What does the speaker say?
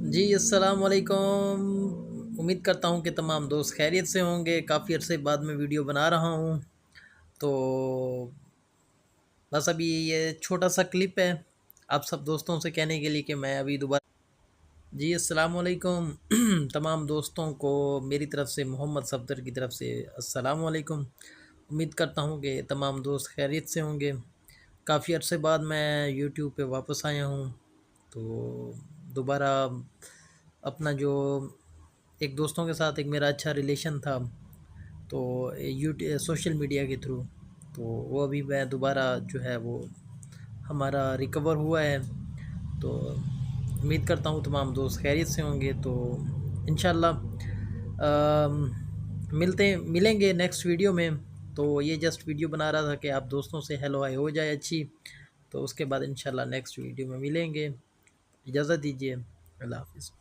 जी, अस्सलाम वालेकुम। उम्मीद करता हूँ कि तमाम दोस्त खैरियत से होंगे। काफ़ी अरसे बाद मैं वीडियो बना रहा हूँ। तो बस अभी ये छोटा-सा क्लिप है, आप सब दोस्तों से कहने के लिए कि मैं अभी दोबारा जी, अस्सलाम वालेकुम। तमाम दोस्तों को मेरी तरफ़ से मोहम्मद सफ़दर की तरफ़ से अस्सलाम वालेकुम। उम्मीद करता हूँ कि तमाम दोस्त खैरियत से होंगे। काफ़ी अरसे बाद मैं यूट्यूब पे वापस आया हूँ, तो दोबारा अपना जो एक दोस्तों के साथ एक मेरा अच्छा रिलेशन था, तो सोशल मीडिया के थ्रू, तो वो अभी मैं दोबारा जो है वो हमारा रिकवर हुआ है। तो उम्मीद करता हूँ तमाम दोस्त खैरियत से होंगे। तो इंशाल्लाह मिलेंगे नेक्स्ट वीडियो में। तो ये जस्ट वीडियो बना रहा था कि आप दोस्तों से हेलो हाय हो जाए अच्छी, तो उसके बाद इंशाल्लाह नेक्स्ट वीडियो में मिलेंगे। इजाज़त दीजिए। अल्लाह हाफ़िज़।